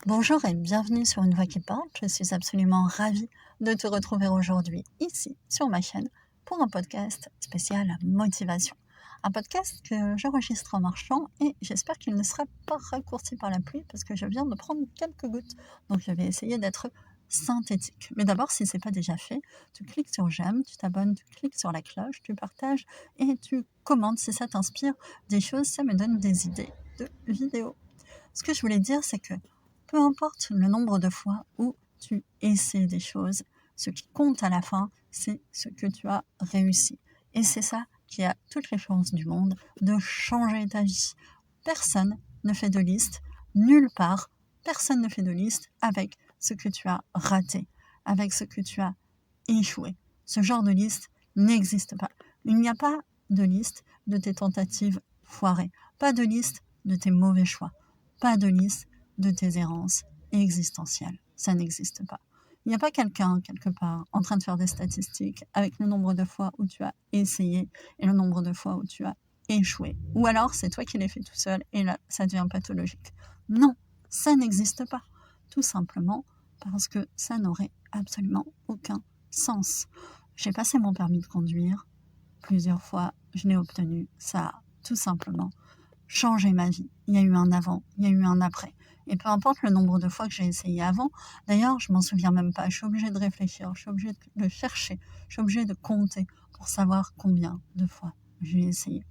Bonjour et bienvenue sur Une Voix qui porte. Je suis absolument ravie de te retrouver aujourd'hui ici sur ma chaîne pour un podcast spécial motivation. Un podcast que j'enregistre en marchant et j'espère qu'il ne sera pas raccourci par la pluie parce que je viens de prendre quelques gouttes. Donc je vais essayer d'être synthétique. Mais d'abord, si ce n'est pas déjà fait, tu cliques sur j'aime, tu t'abonnes, tu cliques sur la cloche, tu partages et tu commentes si ça t'inspire des choses, ça me donne des idées de vidéos. Ce que je voulais dire, c'est que peu importe le nombre de fois où tu essaies des choses, ce qui compte à la fin, c'est ce que tu as réussi. Et c'est ça qui a toutes les chances du monde de changer ta vie. Personne ne fait de liste, nulle part, personne ne fait de liste avec ce que tu as raté, avec ce que tu as échoué. Ce genre de liste n'existe pas. Il n'y a pas de liste de tes tentatives foirées, pas de liste de tes mauvais choix, pas de liste de tes errances existentielles. Ça n'existe pas. Il n'y a pas quelqu'un, quelque part, en train de faire des statistiques avec le nombre de fois où tu as essayé et le nombre de fois où tu as échoué. Ou alors, c'est toi qui l'as fait tout seul et là, ça devient pathologique. Non, ça n'existe pas. Tout simplement parce que ça n'aurait absolument aucun sens. J'ai passé mon permis de conduire plusieurs fois, je l'ai obtenu. Ça a tout simplement changé ma vie. Il y a eu un avant, il y a eu un après. Et peu importe le nombre de fois que j'ai essayé avant, d'ailleurs, je m'en souviens même pas. Je suis obligée de réfléchir, je suis obligée de chercher, je suis obligée de compter pour savoir combien de fois j'ai essayé.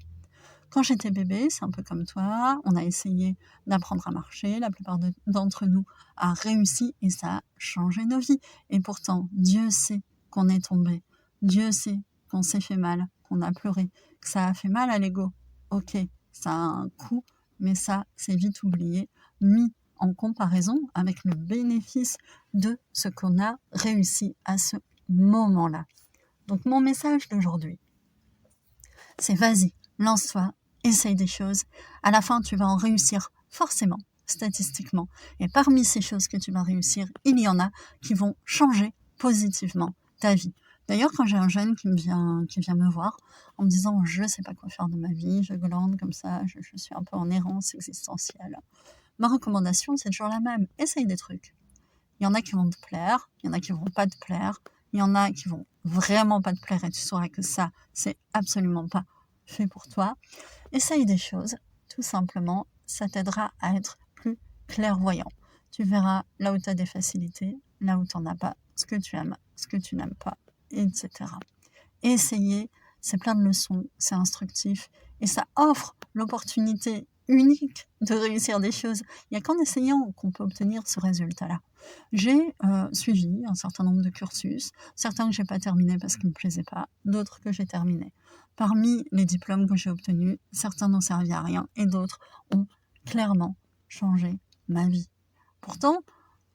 Quand j'étais bébé, c'est un peu comme toi, on a essayé d'apprendre à marcher, la plupart d'entre nous a réussi et ça a changé nos vies. Et pourtant, Dieu sait qu'on est tombé, Dieu sait qu'on s'est fait mal, qu'on a pleuré, que ça a fait mal à l'ego. Ok, ça a un coût, mais ça, c'est vite oublié, mis en comparaison avec le bénéfice de ce qu'on a réussi à ce moment-là. Donc mon message d'aujourd'hui, c'est vas-y, lance-toi, essaye des choses. À la fin, tu vas en réussir forcément, statistiquement. Et parmi ces choses que tu vas réussir, il y en a qui vont changer positivement ta vie. D'ailleurs, quand j'ai un jeune qui vient me voir en me disant « je ne sais pas quoi faire de ma vie, je glande comme ça, je suis un peu en errance existentielle », ma recommandation, c'est toujours la même. Essaye des trucs. Il y en a qui vont te plaire, il y en a qui vont pas te plaire, il y en a qui vont vraiment pas te plaire et tu sauras que ça, c'est absolument pas fait pour toi. Essaye des choses, tout simplement, ça t'aidera à être plus clairvoyant. Tu verras là où tu as des facilités, là où tu n'en as pas, ce que tu aimes, ce que tu n'aimes pas, etc. Essayer, c'est plein de leçons, c'est instructif et ça offre l'opportunité unique de réussir des choses. Il n'y a qu'en essayant qu'on peut obtenir ce résultat-là. J'ai suivi un certain nombre de cursus, certains que j'ai pas terminés parce qu'ils me plaisaient pas, d'autres que j'ai terminés. Parmi les diplômes que j'ai obtenus, certains n'ont servi à rien et d'autres ont clairement changé ma vie. Pourtant,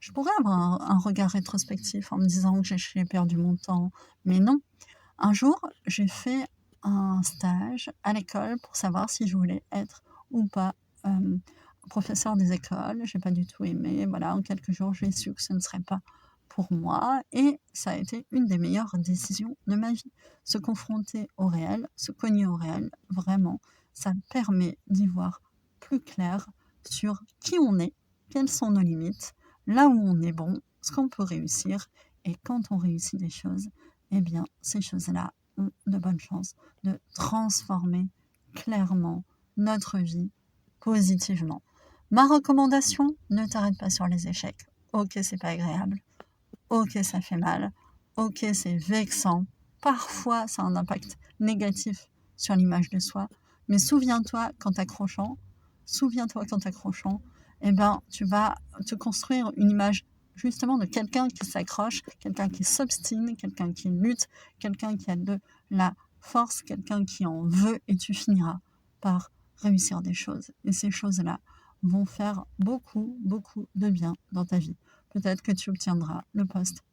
je pourrais avoir un regard rétrospectif en me disant que j'ai perdu mon temps, mais non. Un jour, j'ai fait un stage à l'école pour savoir si je voulais être ou pas professeur des écoles. J'ai pas du tout aimé. Voilà, en quelques jours, j'ai su que ce ne serait pas pour moi et ça a été une des meilleures décisions de ma vie. Se confronter au réel, se cogner au réel, vraiment, ça permet d'y voir plus clair sur qui on est, quelles sont nos limites, là où on est bon, ce qu'on peut réussir et quand on réussit des choses, eh bien, ces choses-là ont de bonnes chances de transformer clairement notre vie positivement. Ma recommandation, ne t'arrête pas sur les échecs. Ok, c'est pas agréable. Ok, ça fait mal. Ok, c'est vexant. Parfois, ça a un impact négatif sur l'image de soi. Mais souviens-toi qu'en t'accrochant, eh ben, tu vas te construire une image justement de quelqu'un qui s'accroche, quelqu'un qui s'obstine, quelqu'un qui lutte, quelqu'un qui a de la force, quelqu'un qui en veut et tu finiras par réussir des choses. Et ces choses-là vont faire beaucoup, beaucoup de bien dans ta vie. Peut-être que tu obtiendras le poste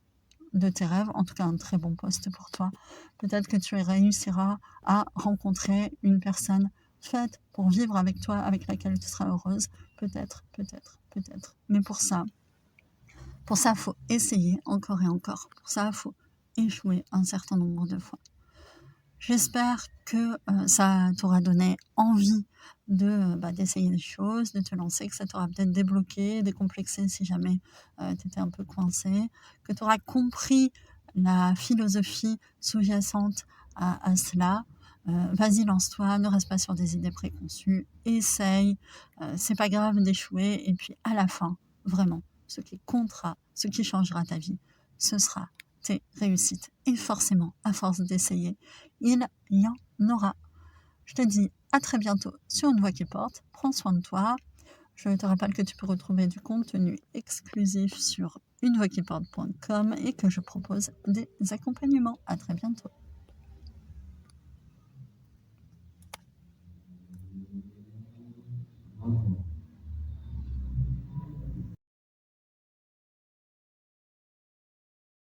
de tes rêves, en tout cas un très bon poste pour toi. Peut-être que tu réussiras à rencontrer une personne faite pour vivre avec toi, avec laquelle tu seras heureuse. Peut-être, peut-être, peut-être. Mais pour ça, il faut essayer encore et encore. Pour ça, il faut échouer un certain nombre de fois. J'espère que ça t'aura donné envie d'essayer des choses, de te lancer, que ça t'aura peut-être débloqué, décomplexé si jamais tu étais un peu coincé, que tu auras compris la philosophie sous-jacente à cela. Vas-y, lance-toi, ne reste pas sur des idées préconçues, essaye, c'est pas grave d'échouer, et puis à la fin, vraiment, ce qui comptera, ce qui changera ta vie, ce sera tes réussites. Et forcément, à force d'essayer, il y en aura. Je te dis à très bientôt sur Une Voix qui porte. Prends soin de toi. Je te rappelle que tu peux retrouver du contenu exclusif sur unevoixquiporte.com et que je propose des accompagnements. À très bientôt.